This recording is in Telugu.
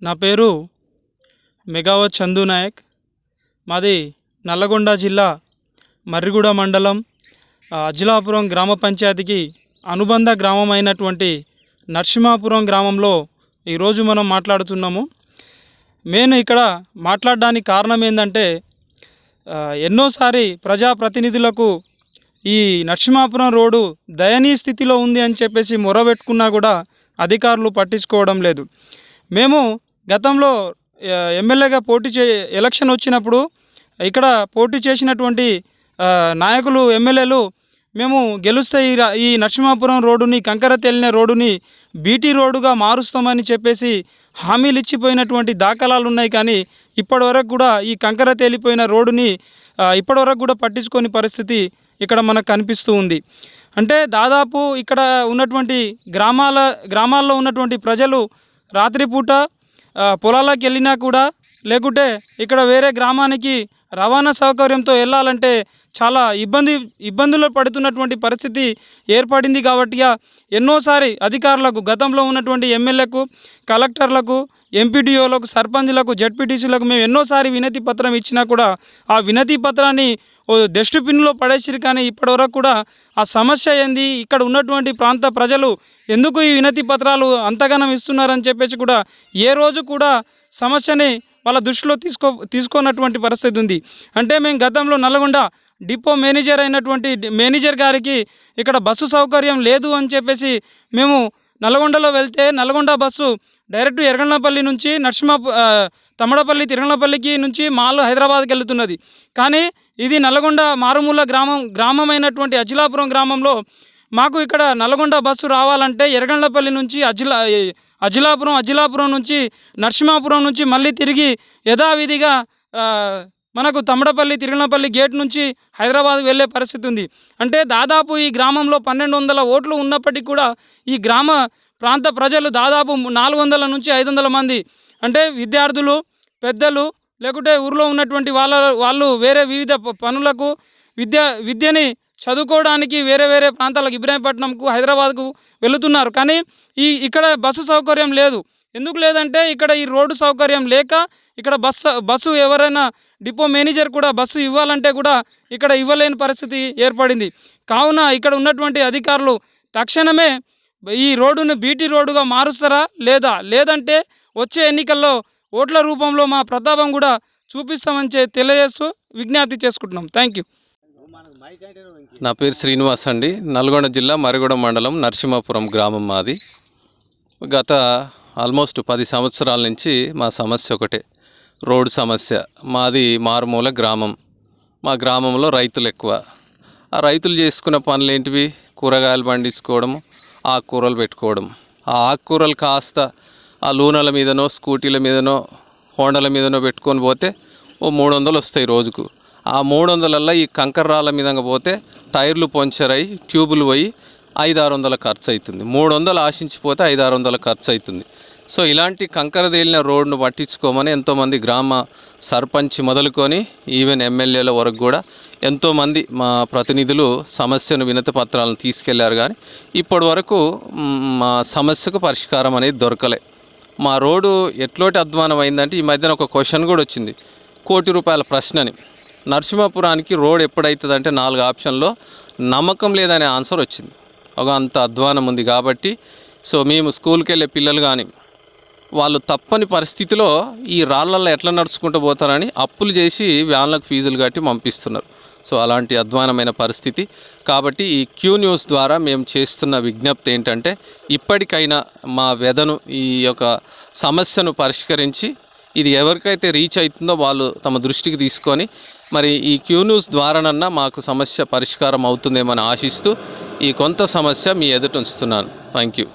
నా పేరు మెగావత్ చందు నాయక్. మాది నల్లగొండ జిల్లా మర్రిగూడ మండలం అజ్లాపురం గ్రామ పంచాయతీకి అనుబంధ గ్రామం అయినటువంటి నరసింహాపురం గ్రామంలో ఈరోజు మనం మాట్లాడుతున్నాము. నేను ఇక్కడ మాట్లాడడానికి కారణం ఏంటంటే ఎన్నోసారి ప్రజాప్రతినిధులకు ఈ నరసింహాపురం రోడ్డు దయనీయ స్థితిలో ఉంది అని చెప్పేసి మొరబెట్టుకున్నా కూడా అధికారులు పట్టించుకోవడం లేదు. మేము గతంలో ఎమ్మెల్యేగా ఎలక్షన్ వచ్చినప్పుడు ఇక్కడ పోటీ చేసినటువంటి నాయకులు ఎమ్మెల్యేలు మేము గెలుస్తే ఈ నరసింహాపురం రోడ్డుని కంకర తేలిన రోడ్డుని బీటీ రోడ్డుగా మారుస్తామని చెప్పేసి హామీలు ఇచ్చిపోయినటువంటి దాఖలాలు ఉన్నాయి. కానీ ఇప్పటివరకు కూడా ఈ కంకర తేలిపోయిన రోడ్డుని ఇప్పటివరకు కూడా పట్టించుకోని పరిస్థితి ఇక్కడ మనకు కనిపిస్తూ ఉంది. అంటే దాదాపు ఇక్కడ ఉన్నటువంటి గ్రామాల్లో ఉన్నటువంటి ప్రజలు రాత్రిపూట పొలాలకు వెళ్ళినా కూడా లేకుంటే ఇక్కడ వేరే గ్రామానికి రవాణా సౌకర్యంతో వెళ్ళాలంటే చాలా ఇబ్బందులు పడుతున్నటువంటి పరిస్థితి ఏర్పడింది. కాబట్టి ఎన్నోసారి అధికారులకు గతంలో ఉన్నటువంటి ఎమ్మెల్యేకు, కలెక్టర్లకు, ఎంపీడీఓలకు, సర్పంచ్లకు, జడ్పీటీసీలకు మేము ఎన్నోసారి వినతి పత్రం ఇచ్చినా కూడా ఆ వినతి పత్రాన్ని డస్ట్బిన్లో పడేసిరు. కానీ ఇప్పటివరకు కూడా ఆ సమస్య ఏంది, ఇక్కడ ఉన్నటువంటి ప్రాంత ప్రజలు ఎందుకు ఈ వినతి పత్రాలు అంతగానం ఇస్తున్నారని చెప్పేసి కూడా ఏ రోజు కూడా సమస్యని వాళ్ళ దృష్టిలో తీసుకోనటువంటి పరిస్థితి ఉంది. అంటే మేము గతంలో నల్గొండ డిపో మేనేజర్ అయినటువంటి మేనేజర్ గారికి ఇక్కడ బస్సు సౌకర్యం లేదు అని చెప్పేసి మేము నల్గొండలో వెళ్తే నల్గొండ బస్సు డైరెక్ట్ ఎర్గండ్లపల్లి నుంచి తమ్మడపల్లి తిరుగండ్లపల్లికి నుంచి మాల్ హైదరాబాద్కి వెళ్తున్నది. కానీ ఇది నల్గొండ మారుమూల గ్రామమైనటువంటి అజ్లాపురం గ్రామంలో మాకు ఇక్కడ నల్గొండ బస్సు రావాలంటే ఎర్గండ్లపల్లి నుంచి అజ్లాపురం నుంచి నరసింహాపురం నుంచి మళ్ళీ తిరిగి యథావిధిగా మనకు తమ్మడపల్లి తిరుగండ్లపల్లి గేట్ నుంచి హైదరాబాద్ వెళ్ళే పరిస్థితి ఉంది. అంటే దాదాపు ఈ గ్రామంలో 1200 ఓట్లు ఉన్నప్పటికీ కూడా ఈ గ్రామ ప్రాంత ప్రజలు దాదాపు 400 నుంచి 500 మంది, అంటే విద్యార్థులు, పెద్దలు, లేకుంటే ఊరిలో ఉన్నటువంటి వాళ్ళు వేరే వివిధ పనులకు విద్యని చదువుకోవడానికి వేరే ప్రాంతాలకు ఇబ్రాహీంపట్నంకు, హైదరాబాద్కు వెళుతున్నారు. కానీ ఇక్కడ బస్సు సౌకర్యం లేదు. ఎందుకు లేదంటే ఇక్కడ ఈ రోడ్డు సౌకర్యం లేక ఇక్కడ బస్సు ఎవరైనా డిపో మేనేజర్ కూడా బస్సు ఇవ్వాలంటే కూడా ఇక్కడ ఇవ్వలేని పరిస్థితి ఏర్పడింది. కావున ఇక్కడ ఉన్నటువంటి అధికారులు తక్షణమే ఈ రోడ్డును బీటీ రోడ్డుగా మారుస్తారా లేదంటే వచ్చే ఎన్నికల్లో ఓట్ల రూపంలో మా ప్రతాపం కూడా చూపిస్తామని తెలియజేస్తూ విజ్ఞప్తి చేసుకుంటున్నాం. Thank you. నా పేరు శ్రీనివాస్ అండి. నల్గొండ జిల్లా మర్రిగూడ మండలం నరసింహాపురం గ్రామం మాది. గత ఆల్మోస్ట్ 10 సంవత్సరాల నుంచి మా సమస్య ఒకటే, రోడ్డు సమస్య. మాది మారుమూల గ్రామం. మా గ్రామంలో రైతులు ఎక్కువ. ఆ రైతులు చేసుకున్న పనులు ఏంటివి? కూరగాయలు పండించుకోవడము, ఆకుకూరలు పెట్టుకోవడం. ఆ ఆకుకూరలు కాస్త ఆ లూనల మీదనో, స్కూటీల మీదనో, హోండల మీదనో పెట్టుకొని పోతే ఓ 300 వస్తాయి రోజుకు. ఆ 300ల్లో ఈ కంకర రాళ్ళ మీద పోతే టైర్లు పంచర్ అయ్యి ట్యూబులు పోయి 500-600 ఖర్చు అవుతుంది. 300 ఆశించిపోతే 500-600 ఖర్చు అవుతుంది. సో ఇలాంటి కంకర తేలిన రోడ్డును పట్టించుకోమని ఎంతోమంది గ్రామ సర్పంచ్ మొదలుకొని ఈవెన్ ఎమ్మెల్యేల వరకు కూడా ఎంతోమంది మా ప్రతినిధులు సమస్యను వినతి పత్రాలను తీసుకెళ్లారు. కానీ ఇప్పటి వరకు మా సమస్యకు పరిష్కారం అనేది దొరకలే. మా రోడ్డు ఎట్లోటి అధ్వానం అయిందంటే ఈ మధ్యన ఒక క్వశ్చన్ కూడా వచ్చింది, ₹1 కోటి ప్రశ్నని. నరసింహాపురానికి రోడ్ ఎప్పుడవుతుందంటే 4 ఆప్షన్లో నమ్మకం లేదనే ఆన్సర్ వచ్చింది. ఒక అంత అధ్వానం ఉంది కాబట్టి సో మేము స్కూల్కి వెళ్ళే పిల్లలు కానీ వాళ్ళు తప్పని పరిస్థితిలో ఈ రాళ్ళల్లో ఎట్లా నడుచుకుంటూ పోతారని అప్పులు చేసి వ్యాన్లకు ఫీజులు కట్టి పంపిస్తున్నారు. సో అలాంటి అధ్వానమైన పరిస్థితి. కాబట్టి ఈ క్యూ న్యూస్ ద్వారా మేము చేస్తున్న విజ్ఞప్తి ఏంటంటే ఇప్పటికైనా మా వెదను ఈ యొక్క సమస్యను పరిష్కరించి ఇది ఎవరికైతే రీచ్ అవుతుందో వాళ్ళు తమ దృష్టికి తీసుకొని మరి ఈ క్యూ న్యూస్ ద్వారానన్నా మాకు సమస్య పరిష్కారం అవుతుందేమని ఆశిస్తూ ఈ కొంత సమస్య మీ ఎదుట ఉంచుతున్నాను. Thank you.